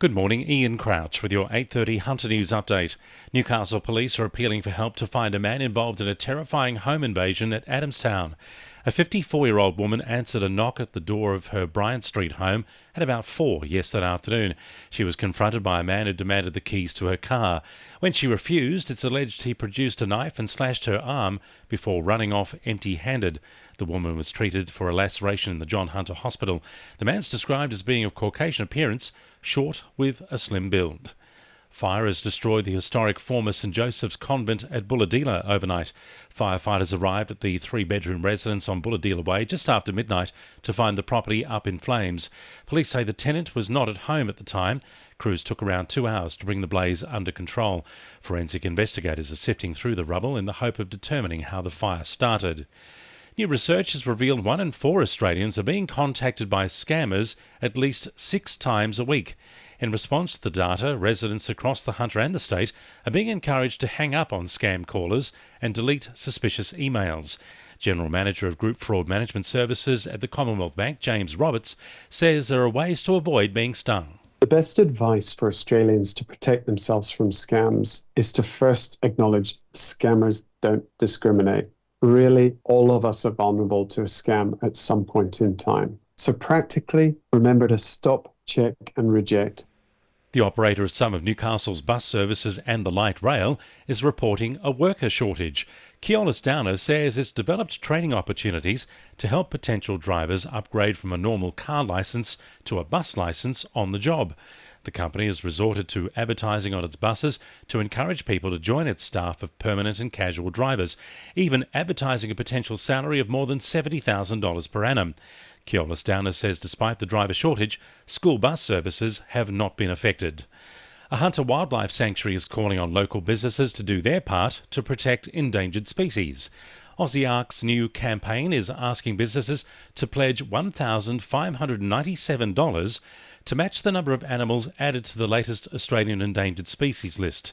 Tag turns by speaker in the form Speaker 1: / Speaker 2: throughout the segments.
Speaker 1: Good morning, Ian Crouch with your 8:30 Hunter News update. Newcastle police are appealing for help to find a man involved in a terrifying home invasion at Adamstown. A 54-year-old woman answered a knock at the door of her Bryant Street home at about 4 yesterday afternoon. She was confronted by a man who demanded the keys to her car. When she refused, it's alleged he produced a knife and slashed her arm before running off empty-handed. The woman was treated for a laceration in the John Hunter Hospital. The man's described as being of Caucasian appearance, short with a slim build. Fire has destroyed the historic former St Joseph's Convent at Bulahdelah overnight. Firefighters arrived at the three-bedroom residence on Bulahdelah Way just after midnight to find the property up in flames. Police say the tenant was not at home at the time. Crews took around 2 hours to bring the blaze under control. Forensic investigators are sifting through the rubble in the hope of determining how the fire started. New research has revealed 1 in 4 Australians are being contacted by scammers at least 6 times a week. In response to the data, residents across the Hunter and the state are being encouraged to hang up on scam callers and delete suspicious emails. General Manager of Group Fraud Management Services at the Commonwealth Bank, James Roberts, says there are ways to avoid being stung.
Speaker 2: The best advice for Australians to protect themselves from scams is to first acknowledge scammers don't discriminate. Really, all of us are vulnerable to a scam at some point in time. So practically, remember to stop, check and reject.
Speaker 1: The operator of some of Newcastle's bus services and the light rail is reporting a worker shortage. Keolis Downer says it's developed training opportunities to help potential drivers upgrade from a normal car licence to a bus licence on the job. The company has resorted to advertising on its buses to encourage people to join its staff of permanent and casual drivers, even advertising a potential salary of more than $70,000 per annum. Keolis Downer says despite the driver shortage, school bus services have not been affected. A Hunter Wildlife Sanctuary is calling on local businesses to do their part to protect endangered species. Aussie Ark's new campaign is asking businesses to pledge $1,597 to match the number of animals added to the latest Australian endangered species list.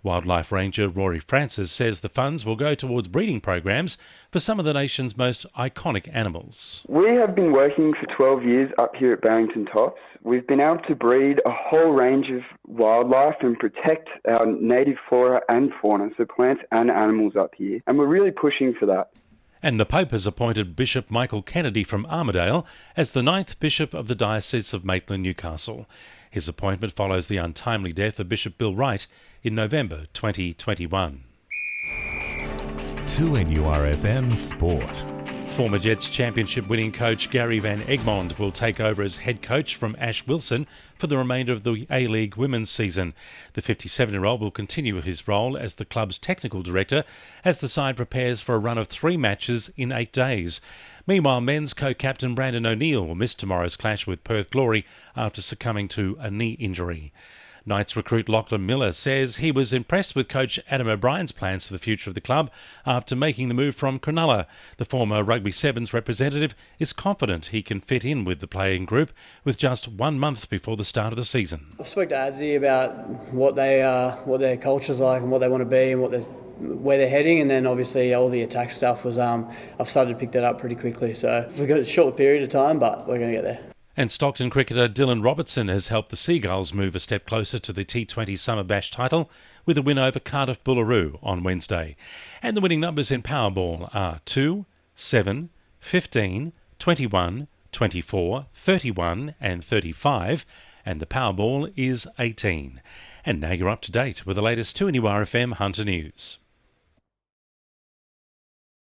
Speaker 1: Wildlife Ranger Rory Francis says the funds will go towards breeding programs for some of the nation's most iconic animals.
Speaker 3: We have been working for 12 years up here at Barrington Tops. We've been able to breed a whole range of wildlife and protect our native flora and fauna, so plants and animals up here, and we're really pushing for that.
Speaker 1: And the Pope has appointed Bishop Michael Kennedy from Armidale as the 9th Bishop of the Diocese of Maitland-Newcastle. His appointment follows the untimely death of Bishop Bill Wright in November 2021.
Speaker 4: 2NURFM Sport.
Speaker 1: Former Jets championship winning coach Gary Van Egmond will take over as head coach from Ash Wilson for the remainder of the A-League women's season. The 57-year-old will continue his role as the club's technical director as the side prepares for a run of 3 matches in 8 days. Meanwhile, men's co-captain Brandon O'Neill will miss tomorrow's clash with Perth Glory after succumbing to a knee injury. Knights recruit Lachlan Miller says he was impressed with coach Adam O'Brien's plans for the future of the club after making the move from Cronulla. The former Rugby Sevens representative is confident he can fit in with the playing group with just 1 month before the start of the season.
Speaker 5: I've spoke to Adzi about what their culture's like and what they want to be and where they're heading, and then obviously all the attack stuff was I've started to pick that up pretty quickly. So we've got a short period of time, but we're going to get there.
Speaker 1: And Stockton cricketer Dylan Robertson has helped the Seagulls move a step closer to the T20 Summer Bash title with a win over Cardiff Bullaroo on Wednesday. And the winning numbers in Powerball are 2, 7, 15, 21, 24, 31 and 35, and the Powerball is 18. And now you're up to date with the latest 2NURFM Hunter News.